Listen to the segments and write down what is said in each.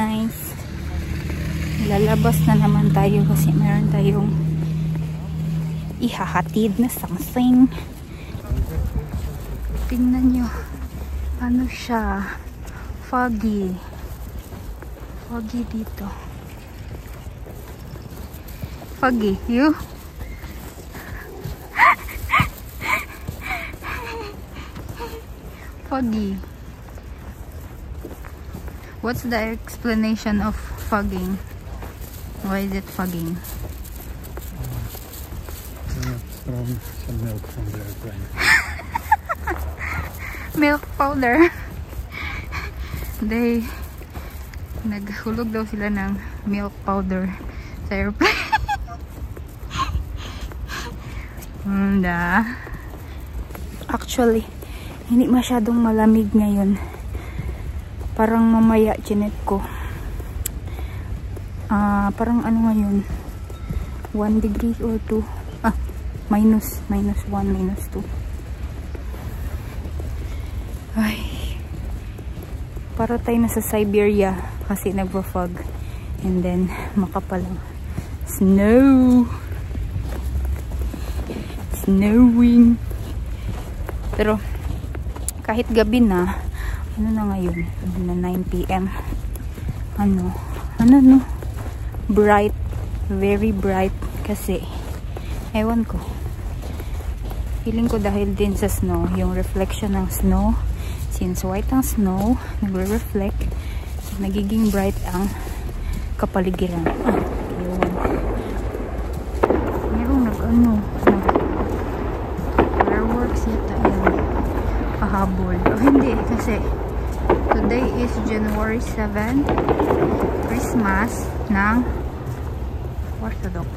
nice. Lalabas na naman tayo kasi meron tayong ihahatid na something. Tingnan nyo. Ano siya? Foggy. Foggy dito. Foggy. You? Foggy. What's the explanation of fogging? Why is it fogging? From some milk from the airplane. Milk powder. Naghulog daw sila ng milk powder sa airplane. Actually, hindi masyadong malamig ngayon. Parang mamaya chinek ko. Parang ano ngayon? 1 degree or 2. Minus 1, minus 2. Ay. Para tayo nasa Siberia kasi nagpo-fog. And then, makapalang snow. Snowing. Pero, kahit gabi na, ano na ngayon? Na 9 PM. Ano? Bright. Very bright. Kasi, ewan ko. Feeling ko dahil din sa snow, yung reflection ng snow, since white ang snow, nagre-reflect, nagiging bright ang kapaligiran. Merong fireworks yata yan. Pahabol. O hindi, kasi today is January 7, Christmas ng Orthodox.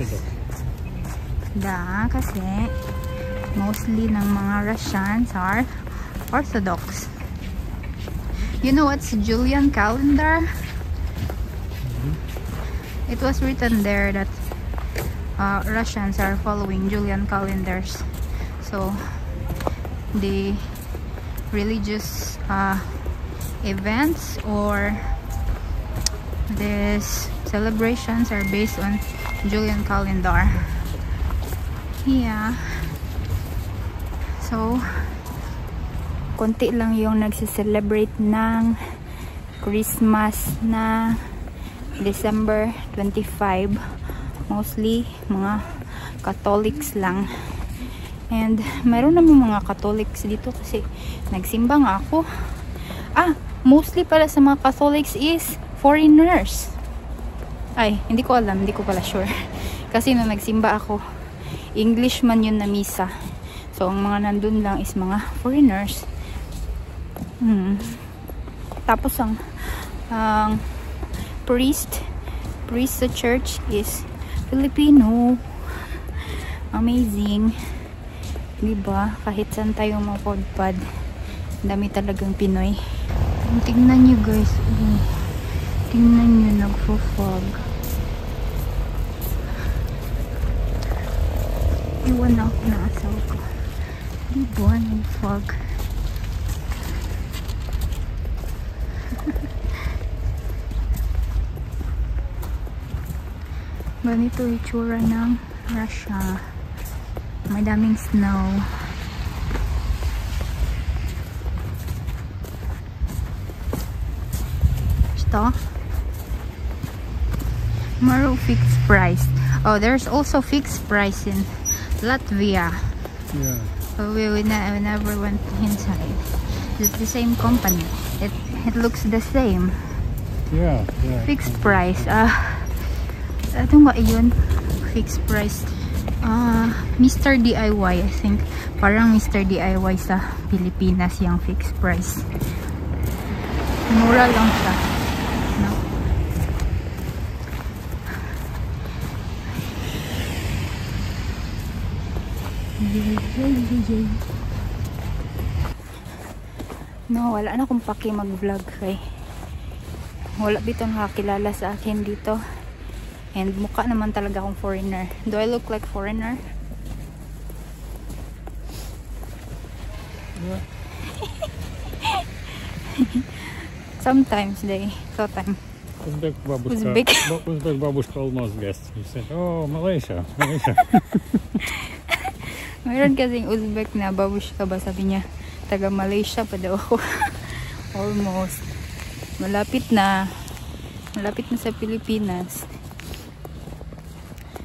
Kasi mostly ng mga Russians are Orthodox. You know what's Julian calendar? It was written there that Russians are following Julian calendars. So the religious events or these celebrations are based on Julian calendar. Yeah. So, konti lang yung nagse-celebrate ng Christmas na December 25. Mostly, mga Catholics lang. And, meron naman mga Catholics dito kasi nagsimba nga ako. Mostly pala sa mga Catholics is foreigners. Ay, hindi ko alam. Hindi ko pala sure. Kasi nung nagsimba ako, English man yun na misa. So, ang mga nandun lang is mga foreigners. Tapos, ang priest sa church is Filipino. Amazing. Diba? Kahit saan tayo mapodpad, dami talagang Pinoy. Tingnan nyo guys. Tingnan nyo, nagpo-fog. Iwan na ako na asaw ko. Diba? Nag-fog. Ganito itsura ng Russia. May daming snow. Ito. Tomorrow fixed price. Oh, there's also fixed price in Latvia. Yeah. But we never went inside. It's the same company. It looks the same. Yeah. Fixed price. Ano ba yun? Fixed price. Mr. DIY, I think. Parang Mr. DIY sa Pilipinas yung fixed price. Mura lang siya. No? No, wala na akong paki mag-vlog kay wala dito nakakilala sa akin dito. And mukha naman talaga akong foreigner. Do I look like foreigner? Yeah. Sometimes they. Uzbek babushka almost guessed. He said, "Oh, Malaysia, Malaysia." Meron kasing Uzbek na babushka ba, sabi niya. Taga Malaysia pa daw ako. Almost. Malapit na sa Pilipinas.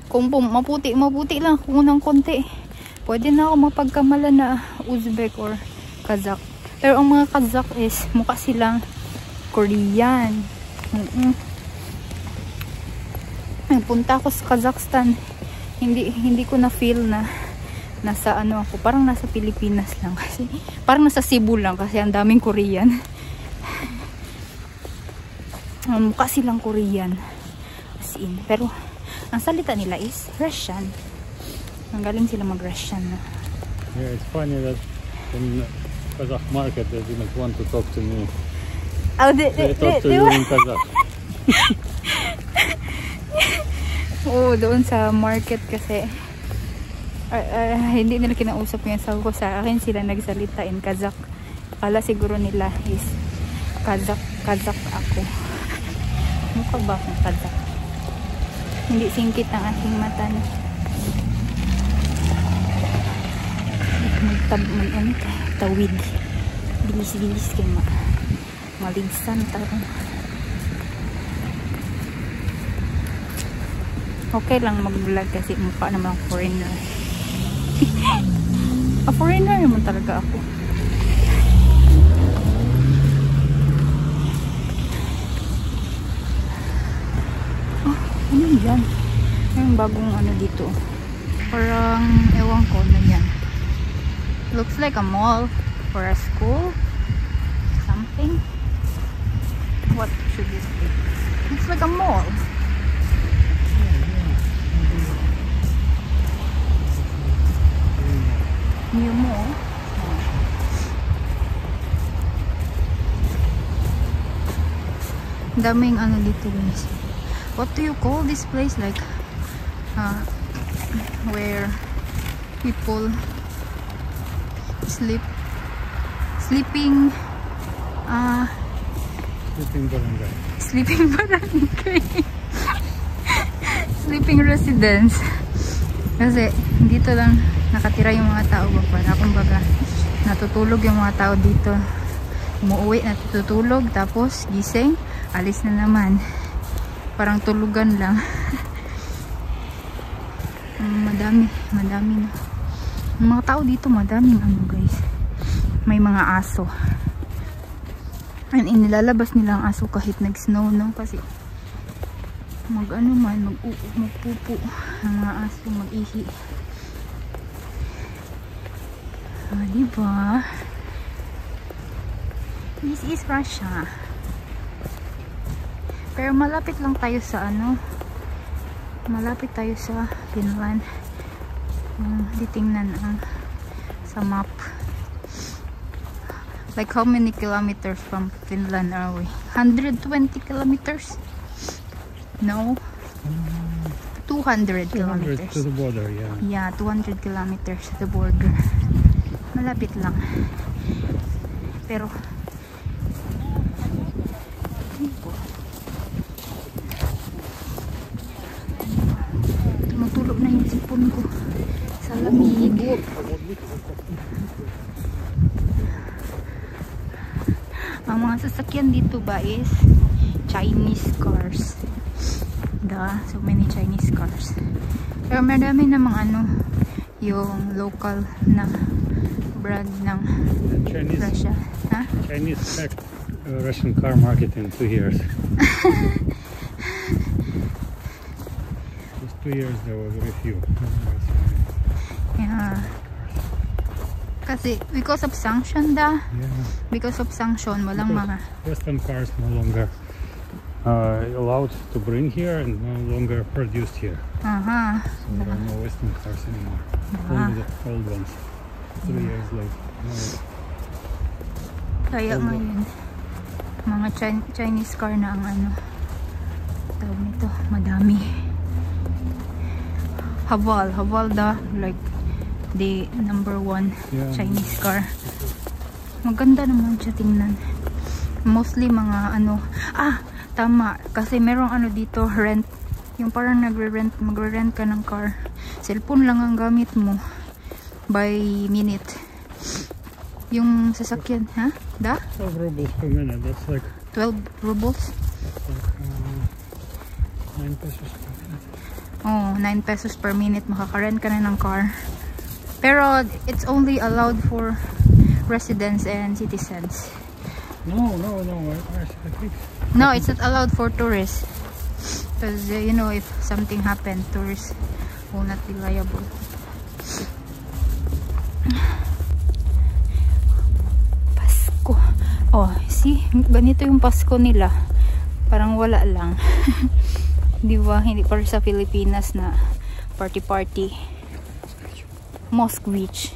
Kung maputi lang kung ng konti, pwede na ako mapagkamala na Uzbek or Kazakh. Pero ang mga Kazakh is mukha silang Korean. Nagpunta ako sa Kazakhstan, hindi ko na feel na nasa ano ako, parang nasa Pilipinas lang kasi parang nasa Cebu lang kasi ang daming Korean. Mukha silang Korean as in, pero ang salita nila is Russian. Ang galing sila mag-Russian na. Yeah, it's funny that in Kazakh market they didn't want to talk to me. Oh, they talk to you in Kazakh. Oo, doon sa market kasi hindi nila kinausap yung asawa ko. Sa akin sila nagsalita in Kazakh. Akala siguro nila is Kazakh ako. Mukha ba akong Kazakh? Hindi singkit ang aking mata na. Tawid. Bilis-bilis kayo maligsan tarong. Okay lang mag-vlog kasi mukha naman foreigner. Foreigner naman talaga ako. Oh, ano yan? Yung bagong ano dito. Parang ewan ko na yan. Looks like a mall or a school. Something. What should this be? Looks like a mall. New mall. Daming ano dito guys. What do you call this place? Like where people sleeping barangay. Sleeping barangay. Sleeping residence. Kasi dito lang nakatira yung mga tao ba, para kumbaga natutulog yung mga tao dito. Umuwi, natutulog, tapos gising, alis na naman. Parang tulugan lang. Madami na. Yung mga tao dito, madaming ano guys. May mga aso. And inilalabas nila ang aso kahit nag-snow, no? Kasi magpupo ang mga aso, mag-ihi. Diba? This is Russia. Pero malapit lang tayo sa ano, malapit tayo sa Finland. Titingnan ang sa map. Like how many kilometers from Finland are we? 120 kilometers? No. 200 kilometers. To the border, yeah. Yeah, 200 kilometers to the border. Malapit lang. Pero tumutulog na yung sipon ko sa lamig. Ang mga sasakyan dito ba is Chinese cars. So many Chinese cars. Pero madami namang ano, yung local na brand ng Russia. Huh? Chinese packed Russian car market in 2 years. Just 2 years there was very few. Yeah. Kasi because of sanction Yeah. because of sanction, walang mga Western cars no longer allowed to bring here and no longer produced here. So there are no Western cars anymore. Only the old ones. 3 years later. No. Kaya ngayon mga Chinese car na ang ano tawag nito, madami. Haval like the number 1 Chinese car. Maganda naman siya tingnan. Mostly mga ano, Tama, kasi merong ano dito, rent. Yung parang magre-rent ka ng car. Cellphone lang ang gamit mo by minute. Yung sasakyan, ha? 12 rubles per minute, that's like 12 rubles? Like 9 pesos per minute. Oh, 9 pesos per minute makaka-rent ka na ng car. Pero it's only allowed for residents and citizens. No, I think. No, it's not allowed for tourists. Because, you know, if something happened, tourists will not be liable. Pasko. Oh, see? Ganito yung Pasko nila. Parang wala lang. Di ba? Hindi pa rin sa Pilipinas na party-party. Moskvich.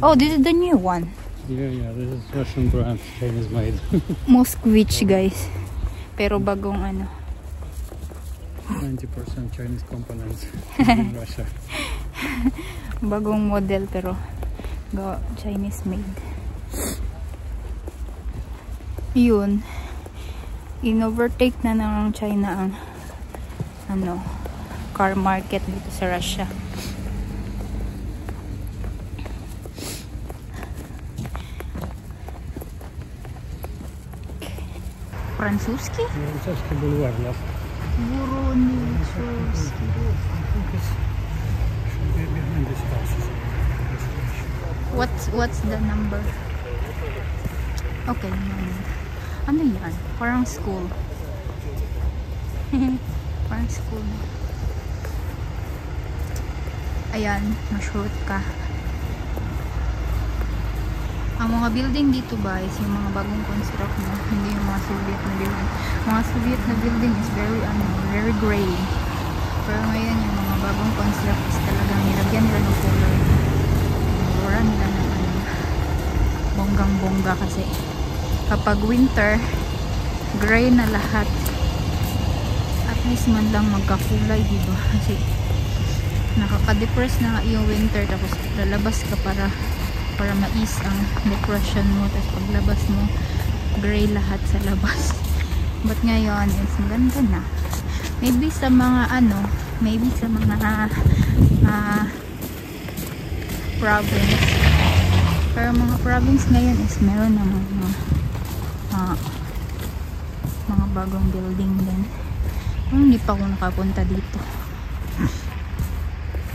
Oh, this is the new one. Yeah, this is Russian brand. Chinese made. Moskvich, guys. Pero bagong ano. 90% Chinese components in Russia. Bagong model pero Chinese made. Yun. In-overtake na ng China ang ano, car market dito sa Russia. Francuski? Francuski boulevard, yeah. Voronezhovsky. What's the number? Okay, ano yan? Parang school. Parang school. Ayan, ma-shoot ka. Ang mga building dito ba is yung mga bagong construct na, hindi yung mga Soviet na building. Mga Soviet na building is very gray. Pero ngayon yung mga bagong construct is talagang nilagyan nila ng color. Nilura nila ng bonggang-bongga kasi kapag winter, gray na lahat. At least man lang magkakulay, diba? Kasi nakaka-depress na yung winter tapos lalabas ka para mais ang depression mo, tapos paglabas mo gray lahat sa labas. But ngayon is maganda na. Maybe sa mga province, pero mga province ngayon is meron ng mga bagong building din. Hindi pa ako nakapunta dito.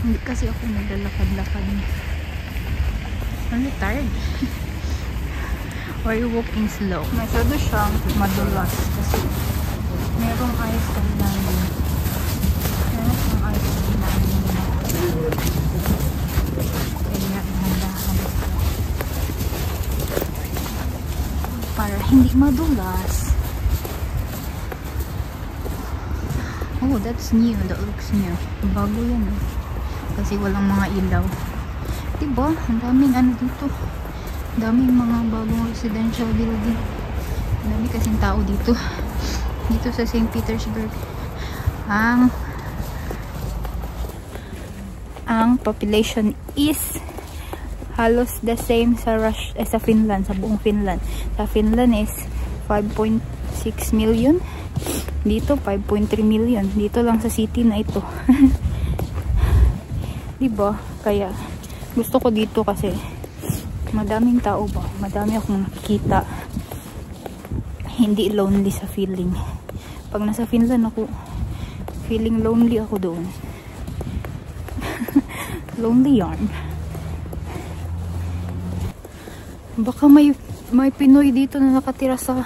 Hindi kasi ako naglalakad-lakad. I'm tired. Why are you walking slow? Masyado siyang madulas kasi merong ice cream namin. Meron siyang ice cream namin. Kaya nandahan para hindi madulas. Oh, that's new. That looks new. Bago yan eh. Kasi walang mga ilaw. Diba? Ang daming ano dito. Ang daming mga bagong residential building. Ang dami kasing tao dito. Dito sa St. Petersburg. Ang population is halos the same sa sa Finland, sa buong Finland. Sa Finland is 5.6 million. Dito 5.3 million. Dito lang sa city na ito. Diba? Kaya gusto ko dito kasi madaming tao ba? Madami akong nakikita. Hindi lonely sa feeling. Pag nasa Finland ako, feeling lonely ako doon. Lonely yarn. Baka may Pinoy dito na nakatira sa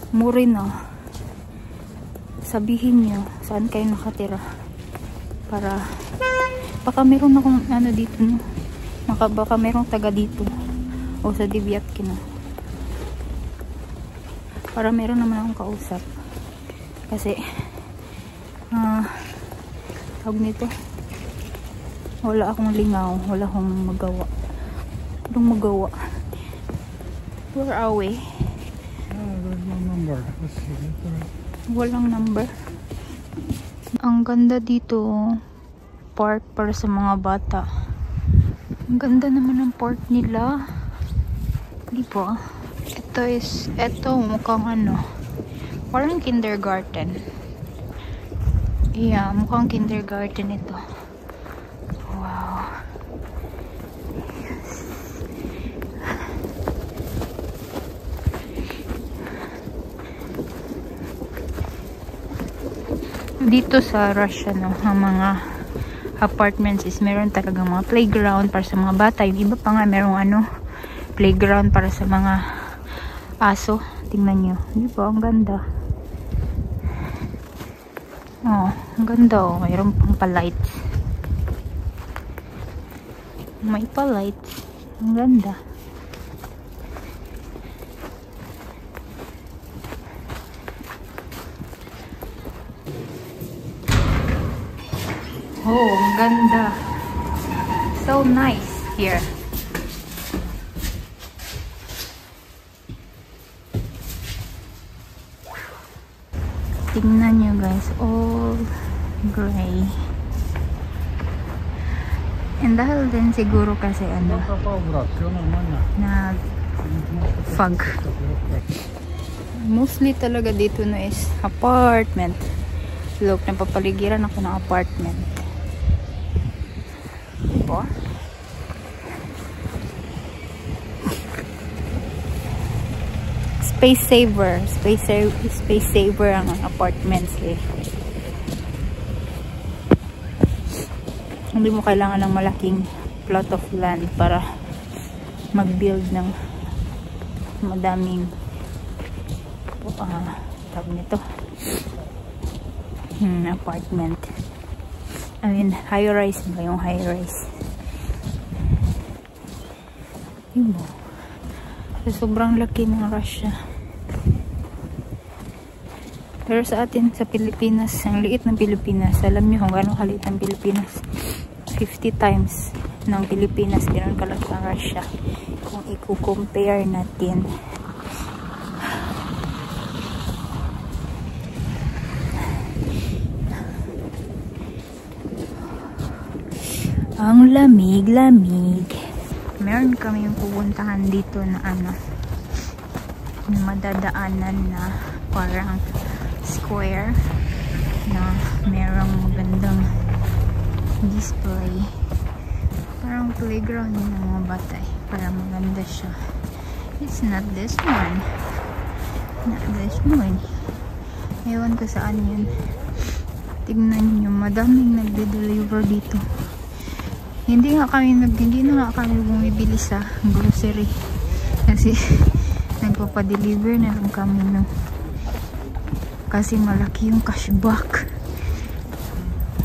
Morena. Sabihin nyo saan kayo nakatira para baka meron akong ano dito, no? Baka merong taga dito o sa Diviatkino para meron naman akong kausap kasi tawag nito, wala akong lingaw, wala akong magawa. Where are we? There's no number. Walang number. Ang ganda dito, park para sa mga bata. Ang ganda naman ng park nila. Di ba? Ito mukhang Parang kindergarten. Yeah, mukhang kindergarten ito. Wow. Dito sa Russia, no, ang mga apartments is meron talaga mga playground para sa mga bata. Yung iba pa nga merong playground para sa mga aso. Tingnan nyo. Di ba? Ang ganda. Oh, ang ganda oh. Mayroon pang pa-lights. May pa-lights. Ang ganda. Oh, ang ganda. So nice here. Tingnan nyo guys, all gray. And dahil din siguro kasi na fog. Mostly talaga dito na is apartment. Look, napapaligiran ako ng apartment. Diba? Space saver ang apartments eh. Hindi mo kailangan ng malaking plot of land para mag-build ng madaming tawag nito apartment. I mean, high-rise ba yung high-rise? Diba? So, sobrang laki ng Russia. Pero sa atin, sa Pilipinas, ang liit ng Pilipinas. Alam niyo kung gano'ng kaliit ang Pilipinas? 50 times ng Pilipinas. Gano'n kalaki ang Russia. Kung i-compare natin. Ang lamig-lamig. Meron kami yung pupuntahan dito na madadaanan na parang square na merong magandang display. Parang playground ng mga bata eh. Parang maganda siya. It's not this one. Not this one. Ewan ko saan yun. Tignan nyo, madaming nagde-deliver dito. Hindi na nga kami bumibili sa grocery kasi nagpapadeliver na lang kami kasi malaki yung cashback.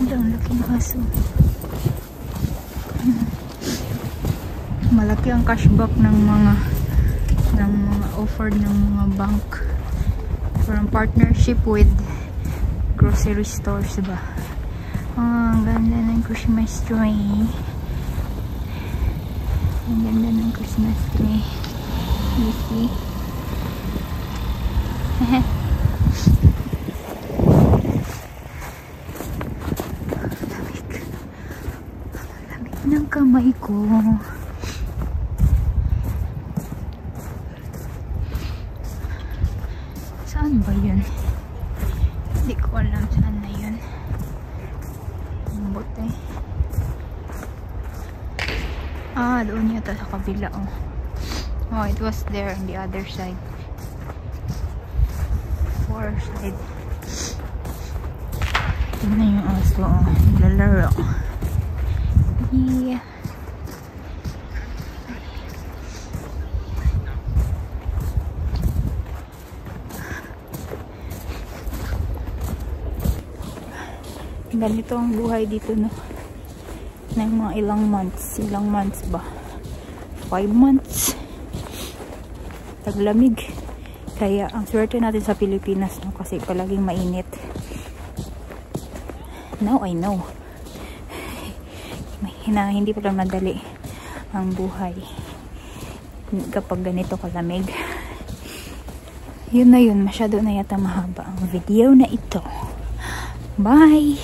Ang laki ng aso. Malaki ang cashback ng mga offered ng mga bank from partnership with grocery stores ba. Ang ganda ng Christmas tree. Ang ganda ng Christmas tree. You see? Lamig ng kamay ko. Saan ba yun? Hindi ko alam saan na yun. Ang bote. Doon yata sa kabila oh. Oh, it was there on the other side. Far side. Tignan yung aso oh. Lalaro. Yeah. Ganito ang buhay dito no. Ng mga ilang months ba? 5 months. Taglamig. Kaya ang swerte natin sa Pilipinas no, kasi palaging mainit. Now I know. Hindi pala madali ang buhay kapag ganito kalamig. Yun na yun. Masyado na yata mahaba ang video na ito. Bye!